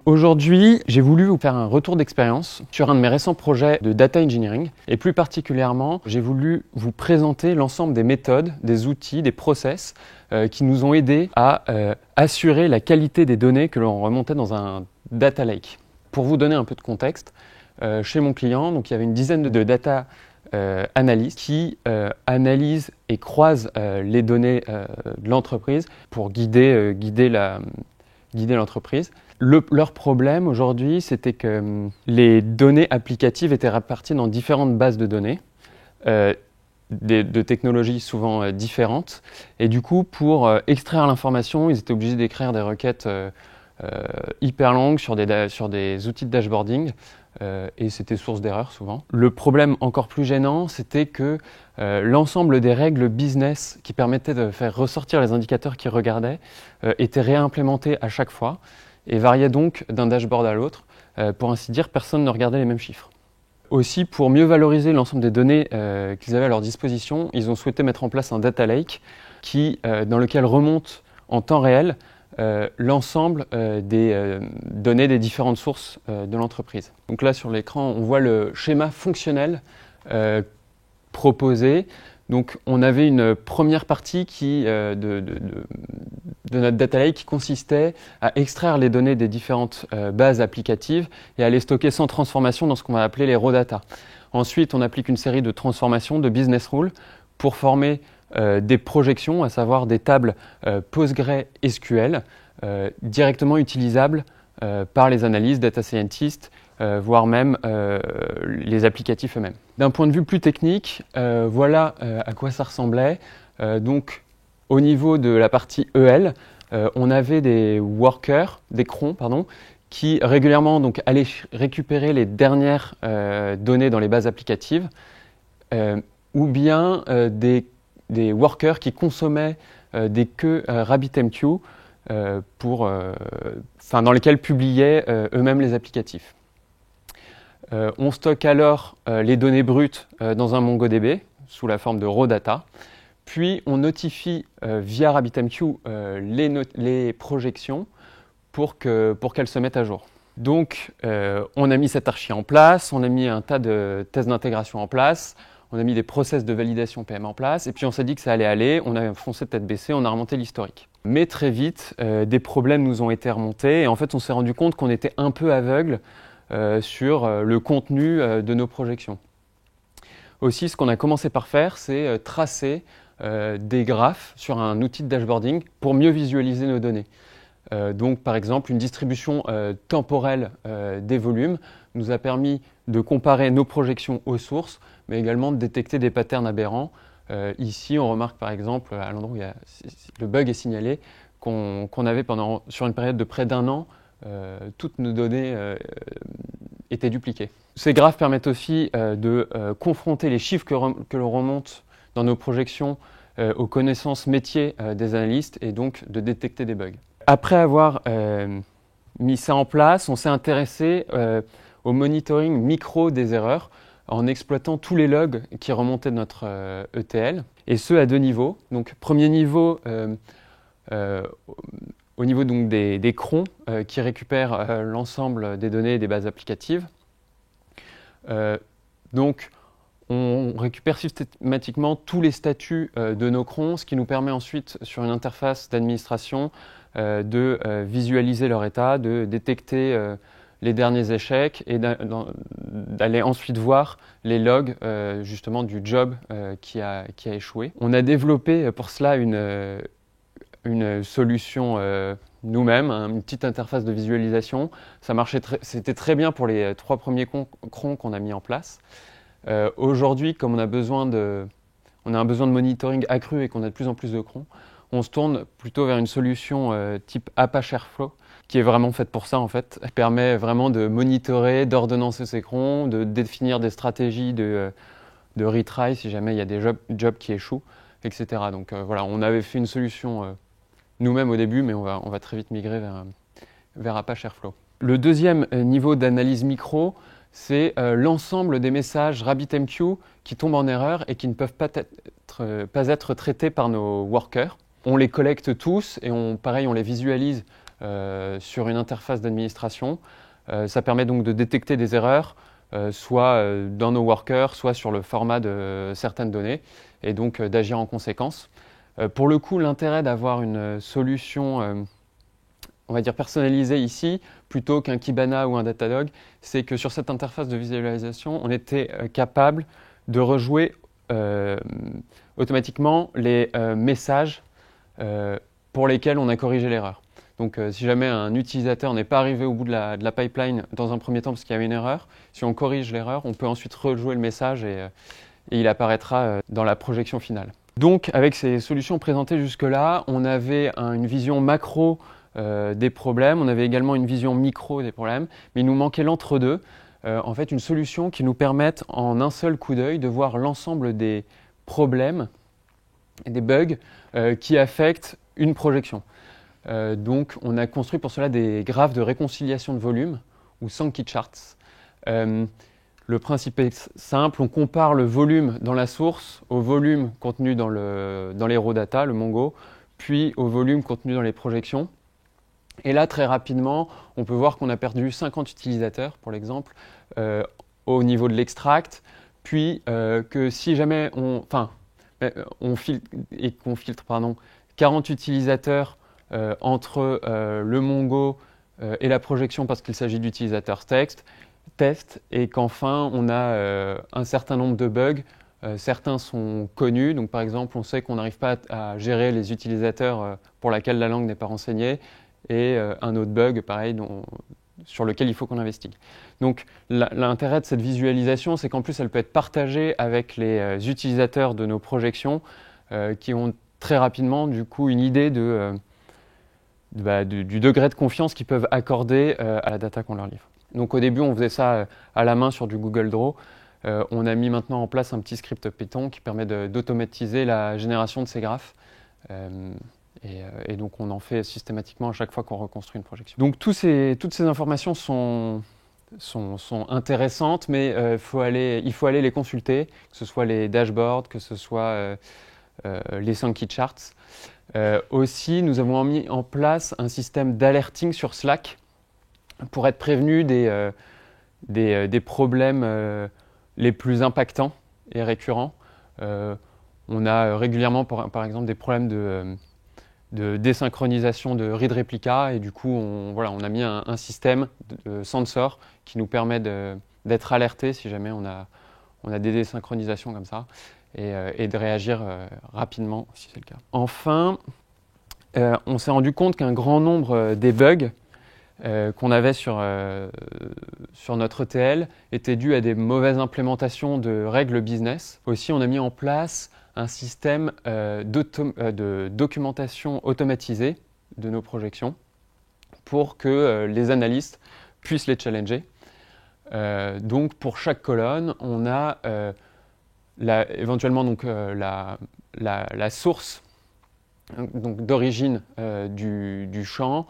Aujourd'hui, j'ai voulu vous faire un retour d'expérience sur un de mes récents projets de data engineering et plus particulièrement, j'ai voulu vous présenter l'ensemble des méthodes, des outils, des process qui nous ont aidés à assurer la qualité des données que l'on remontait dans un data lake. Pour vous donner un peu de contexte, chez mon client, donc il y avait une dizaine de data analystes qui analysent et croisent les données de l'entreprise pour guider l'entreprise. Leur problème aujourd'hui, c'était que les données applicatives étaient réparties dans différentes bases de données, de technologies souvent différentes. Et du coup, pour extraire l'information, ils étaient obligés d'écrire des requêtes hyper longues sur des outils de dashboarding. Et c'était source d'erreurs souvent. Le problème encore plus gênant, c'était que l'ensemble des règles business qui permettaient de faire ressortir les indicateurs qu'ils regardaient étaient réimplémentés à chaque fois et variaient donc d'un dashboard à l'autre. Pour ainsi dire, personne ne regardait les mêmes chiffres. Aussi, pour mieux valoriser l'ensemble des données qu'ils avaient à leur disposition, ils ont souhaité mettre en place un data lake dans lequel remonte en temps réel l'ensemble des données des différentes sources de l'entreprise. Donc là sur l'écran on voit le schéma fonctionnel proposé. Donc on avait une première partie de notre data lake qui consistait à extraire les données des différentes bases applicatives et à les stocker sans transformation dans ce qu'on va appeler les raw data. Ensuite on applique une série de transformations de business rules pour former des projections, à savoir des tables PostgreSQL directement utilisables par les analystes, data scientists, voire même les applicatifs eux-mêmes. D'un point de vue plus technique, voilà à quoi ça ressemblait. Donc, au niveau de la partie EL, on avait des crons, qui régulièrement donc, allaient récupérer les dernières données dans les bases applicatives, ou bien des workers qui consommaient des queues RabbitMQ dans lesquelles publiaient eux-mêmes les applicatifs. On stocke alors les données brutes dans un MongoDB sous la forme de raw data, puis on notifie via RabbitMQ les projections pour qu'elles se mettent à jour. Donc on a mis cette archi en place, on a mis un tas de tests d'intégration en place, on a mis des process de validation PM en place, et puis on s'est dit que ça allait aller, on a foncé tête baissée, on a remonté l'historique. Mais très vite, des problèmes nous ont été remontés, et en fait on s'est rendu compte qu'on était un peu aveugle sur le contenu de nos projections. Aussi, ce qu'on a commencé par faire, c'est tracer des graphes sur un outil de dashboarding pour mieux visualiser nos données. Donc par exemple, une distribution temporelle des volumes nous a permis de comparer nos projections aux sources, mais également de détecter des patterns aberrants. Ici, on remarque par exemple, à l'endroit où le bug est signalé, qu'on avait sur une période de près d'un an, toutes nos données étaient dupliquées. Ces graphes permettent aussi de confronter les chiffres que l'on remonte dans nos projections aux connaissances métiers des analystes et donc de détecter des bugs. Après avoir mis ça en place, on s'est intéressé au monitoring micro des erreurs en exploitant tous les logs qui remontaient de notre ETL, et ce à deux niveaux. Donc premier niveau, au niveau donc, des crons qui récupèrent l'ensemble des données des bases applicatives. Donc on récupère systématiquement tous les statuts de nos crons, ce qui nous permet ensuite sur une interface d'administration de visualiser leur état, de détecter les derniers échecs et d'aller ensuite voir les logs justement du job qui a échoué. On a développé pour cela une solution nous-mêmes, une petite interface de visualisation. Ça marchait c'était très bien pour les 3 premiers crons qu'on a mis en place. Aujourd'hui, comme on a un besoin de monitoring accru et qu'on a de plus en plus de crons, on se tourne plutôt vers une solution type Apache Airflow, qui est vraiment faite pour ça en fait. Elle permet vraiment de monitorer, d'ordonnancer ces crons, de définir des stratégies de retry si jamais il y a des jobs qui échouent, etc. Donc voilà, on avait fait une solution nous-mêmes au début, mais on va très vite migrer vers Apache Airflow. Le deuxième niveau d'analyse micro, c'est l'ensemble des messages RabbitMQ qui tombent en erreur et qui ne peuvent pas être traités par nos workers. On les collecte tous et on les visualise sur une interface d'administration. Ça permet donc de détecter des erreurs, soit dans nos workers, soit sur le format de certaines données, et donc d'agir en conséquence. Pour le coup, l'intérêt d'avoir une solution on va dire personnalisée ici, plutôt qu'un Kibana ou un Datadog, c'est que sur cette interface de visualisation, on était capable de rejouer automatiquement les messages pour lesquels on a corrigé l'erreur. Donc si jamais un utilisateur n'est pas arrivé au bout de la pipeline dans un premier temps parce qu'il y avait une erreur, si on corrige l'erreur, on peut ensuite rejouer le message et il apparaîtra dans la projection finale. Donc avec ces solutions présentées jusque-là, on avait une vision macro des problèmes, on avait également une vision micro des problèmes, mais il nous manquait l'entre-deux, en fait une solution qui nous permette en un seul coup d'œil de voir l'ensemble des problèmes et des bugs qui affectent une projection. Donc on a construit pour cela des graphes de réconciliation de volume ou Sankey charts. Le principe est simple, on compare le volume dans la source au volume contenu dans les raw data, le Mongo, puis au volume contenu dans les projections. Et là, très rapidement, on peut voir qu'on a perdu 50 utilisateurs, pour l'exemple, au niveau de l'extract, puis que si jamais qu'on filtre 40 utilisateurs entre le Mongo et la projection parce qu'il s'agit d'utilisateurs test, et qu'enfin on a un certain nombre de bugs. Certains sont connus, donc par exemple on sait qu'on n'arrive pas à gérer les utilisateurs pour lesquels la langue n'est pas renseignée, et un autre bug pareil sur lequel il faut qu'on investigue. Donc l'intérêt de cette visualisation, c'est qu'en plus elle peut être partagée avec les utilisateurs de nos projections qui ont très rapidement du coup une idée du degré de confiance qu'ils peuvent accorder à la data qu'on leur livre. Donc au début, on faisait ça à la main sur du Google Draw. On a mis maintenant en place un petit script Python qui permet d'automatiser la génération de ces graphes. Et donc on en fait systématiquement à chaque fois qu'on reconstruit une projection. Donc toutes ces informations sont intéressantes, mais il faut aller les consulter, que ce soit les dashboards, que ce soit les Sankey charts. Aussi, nous avons mis en place un système d'alerting sur Slack pour être prévenu des problèmes les plus impactants et récurrents. On a régulièrement, par exemple, des problèmes de désynchronisation de read replica, et du coup, on a mis un système de sensor qui nous permet d'être alerté si jamais on a des désynchronisations comme ça, et de réagir rapidement si c'est le cas. Enfin, on s'est rendu compte qu'un grand nombre des bugs qu'on avait sur notre ETL était dû à des mauvaises implémentations de règles business. Aussi, on a mis en place un système de documentation automatisée de nos projections pour que les analystes puissent les challenger. Donc, pour chaque colonne, on a éventuellement la source d'origine du champ.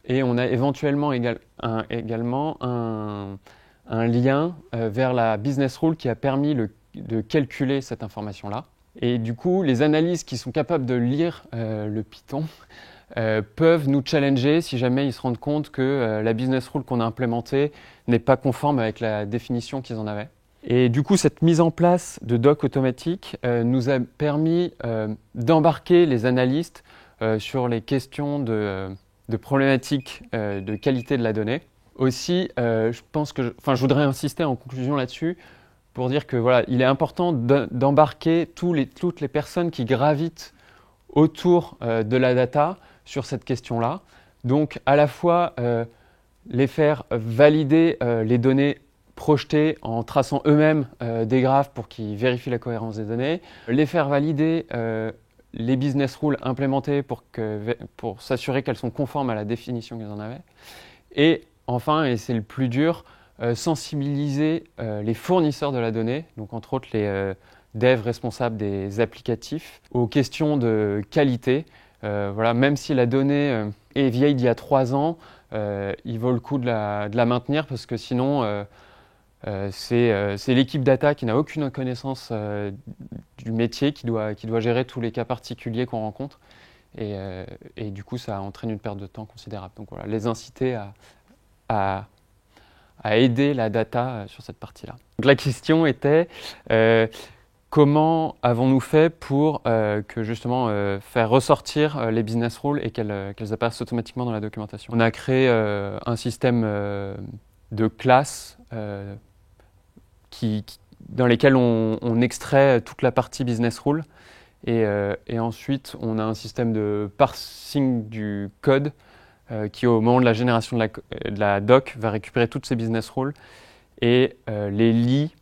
Et on a éventuellement également un lien vers la business rule qui a permis de calculer cette information-là. Et du coup, les analystes qui sont capables de lire le Python peuvent nous challenger si jamais ils se rendent compte que la business rule qu'on a implémentée n'est pas conforme avec la définition qu'ils en avaient. Et du coup, cette mise en place de docs automatiques nous a permis d'embarquer les analystes sur les questions de problématiques de qualité de la donnée. Aussi, je voudrais insister en conclusion là-dessus pour dire que voilà, il est important d'embarquer toutes les personnes qui gravitent autour de la data sur cette question-là. Donc, à la fois les faire valider les données projetées en traçant eux-mêmes des graphes pour qu'ils vérifient la cohérence des données, les faire valider les business rules implémentées pour s'assurer qu'elles sont conformes à la définition qu'ils en avaient. Et enfin, et c'est le plus dur, sensibiliser les fournisseurs de la donnée, donc entre autres les devs responsables des applicatifs, aux questions de qualité. Même si la donnée est vieille d'il y a 3 ans, il vaut le coup de la maintenir parce que sinon c'est l'équipe data qui n'a aucune connaissance du métier qui doit gérer tous les cas particuliers qu'on rencontre. et du coup ça entraîne une perte de temps considérable. Donc voilà, les inciter à aider la data sur cette partie-là. Donc la question était comment avons-nous fait pour que justement faire ressortir les business rules et qu'elles apparaissent automatiquement dans la documentation. On a créé un système de classes dans lesquelles on extrait toute la partie business rule et ensuite on a un système de parsing du code qui au moment de la génération de la doc va récupérer toutes ces business rules et les lie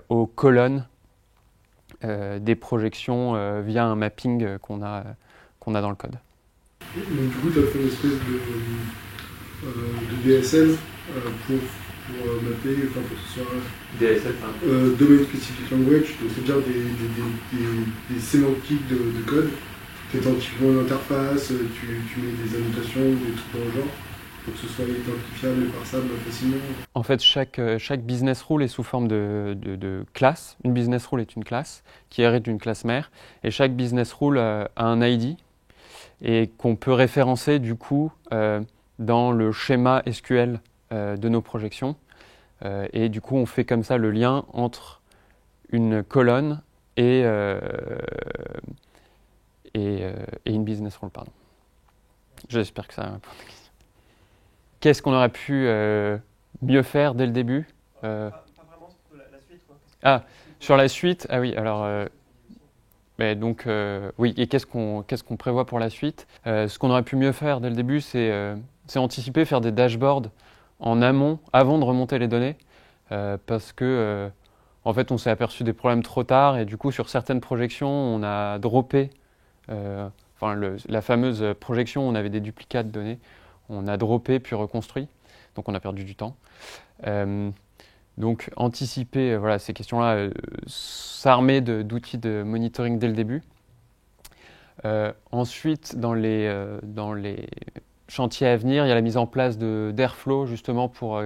aux colonnes des projections via un mapping qu'on a dans le code. Donc, du coup, tu as fait une espèce de DSL pour mapper, enfin pour que ce soit DSL, Domain Specific Language, donc c'est-à-dire des sémantiques de code. Tu typiquement une interface, tu mets des annotations, des trucs dans le genre, pour que ce soit identifiable et parsable facilement. En fait, chaque business rule est sous forme de classe. Une business rule est une classe qui hérite d'une classe mère. Et chaque business rule a un ID et qu'on peut référencer du coup dans le schéma SQL de nos projections. Et du coup, on fait comme ça le lien entre une colonne et une business rule, pardon. J'espère que ça répond à ta question. Qu'est-ce qu'on aurait pu mieux faire dès le début Pas vraiment sur la suite, quoi. Ah, sur la suite, ah oui, alors mais donc oui, et qu'est-ce qu'on prévoit pour la suite ce qu'on aurait pu mieux faire dès le début, c'est anticiper, faire des dashboards en amont, avant de remonter les données, parce que en fait, on s'est aperçu des problèmes trop tard et du coup, sur certaines projections, on a droppé, la fameuse projection, on avait des duplicats de données, on a droppé puis reconstruit, donc on a perdu du temps. Donc anticiper voilà, ces questions-là, s'armer d'outils de monitoring dès le début. Ensuite, dans les chantiers à venir, il y a la mise en place d'Airflow justement pour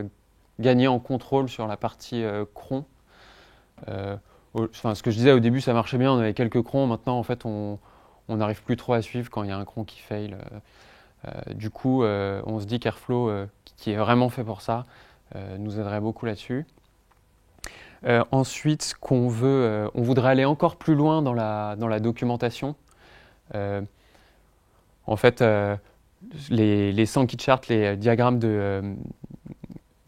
gagner en contrôle sur la partie cron. Ce que je disais au début, ça marchait bien, on avait quelques crons. Maintenant, en fait, on n'arrive plus trop à suivre quand il y a un cron qui fail. Du coup, on se dit qu'Airflow, qui est vraiment fait pour ça, nous aiderait beaucoup là-dessus. Ensuite, on voudrait aller encore plus loin dans la documentation. En fait, les Sankey charts, les diagrammes de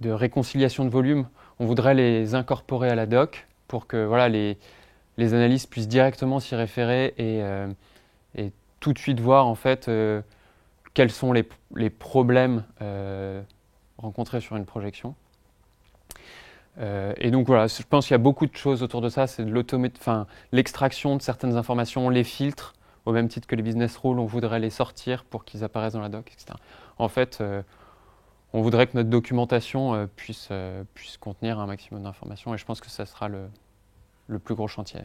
réconciliation de volume, on voudrait les incorporer à la doc pour que voilà, les analystes puissent directement s'y référer et tout de suite voir en fait quels sont les problèmes rencontrés sur une projection. Et donc voilà, je pense qu'il y a beaucoup de choses autour de ça, c'est l'extraction de certaines informations, les filtres, au même titre que les business rules, on voudrait les sortir pour qu'ils apparaissent dans la doc, etc. En fait, on voudrait que notre documentation puisse contenir un maximum d'informations et je pense que ça sera le plus gros chantier.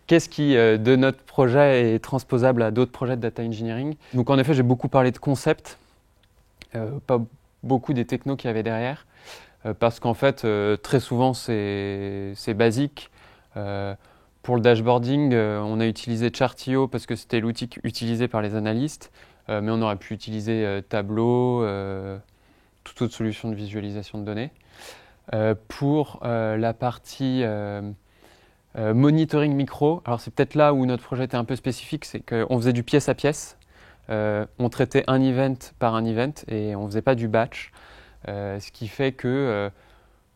Qu'est-ce qui, de notre projet, est transposable à d'autres projets de data engineering? Donc en effet, j'ai beaucoup parlé de concepts, pas beaucoup des technos qu'il y avait derrière, parce qu'en fait, très souvent, c'est basique. Pour le dashboarding, on a utilisé Chartio parce que c'était l'outil utilisé par les analystes, mais on aurait pu utiliser Tableau, toute autre solution de visualisation de données. Pour la partie monitoring micro, alors c'est peut-être là où notre projet était un peu spécifique, c'est qu'on faisait du pièce à pièce. On traitait un event par un event et on ne faisait pas du batch. Ce qui fait que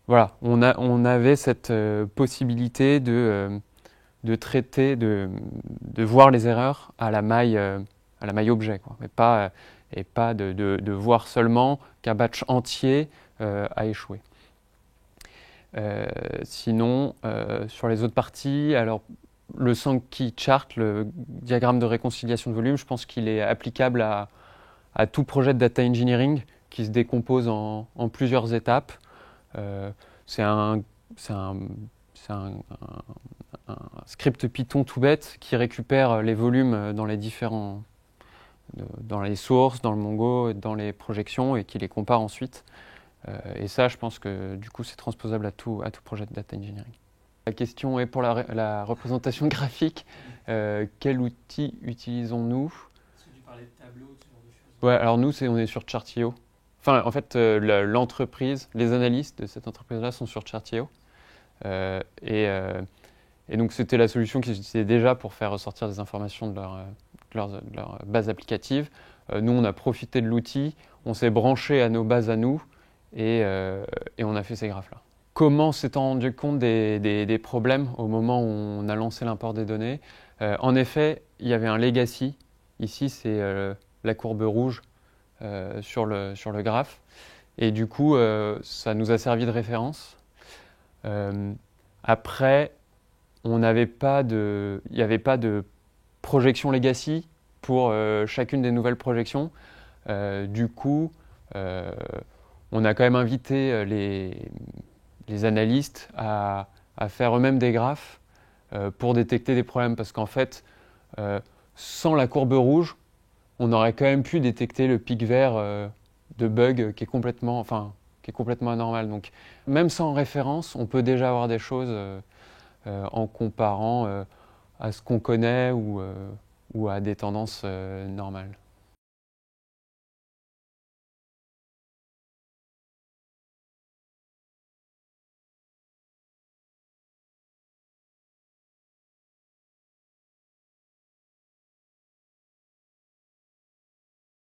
voilà, on avait cette possibilité de traiter, de voir les erreurs à la maille objet, quoi, et pas de voir seulement qu'un batch entier a échoué. Sinon, sur les autres parties, alors le Sankey chart, le diagramme de réconciliation de volume, je pense qu'il est applicable à tout projet de data engineering qui se décompose en plusieurs étapes. C'est un script Python tout bête qui récupère les volumes dans les sources, dans le Mongo, dans les projections et qui les compare ensuite. Et ça, je pense que du coup, c'est transposable à tout projet de data engineering. La question est pour la représentation graphique, quel outil utilisons-nous ? parlais de tableaux, ce genre de choses. Ouais, alors nous, on est sur Chartio. Enfin, en fait, l'entreprise, les analystes de cette entreprise-là sont sur Chartio. Et donc, c'était la solution qu'ils utilisaient déjà pour faire ressortir des informations de leur base applicative. Nous, on a profité de l'outil, on s'est branché à nos bases à nous et on a fait ces graphes-là. Comment s'est-on rendu compte des problèmes au moment où on a lancé l'import des données? En effet, il y avait un legacy. Ici, c'est la courbe rouge sur le graphe. Et du coup, ça nous a servi de référence. Après, il n'y avait pas de projection legacy pour chacune des nouvelles projections. Du coup, on a quand même invité les analystes à faire eux-mêmes des graphes pour détecter des problèmes. Parce qu'en fait, sans la courbe rouge, on aurait quand même pu détecter le pic vert de bug qui est complètement anormal. Donc, même sans référence, on peut déjà avoir des choses en comparant à ce qu'on connaît ou à des tendances normales.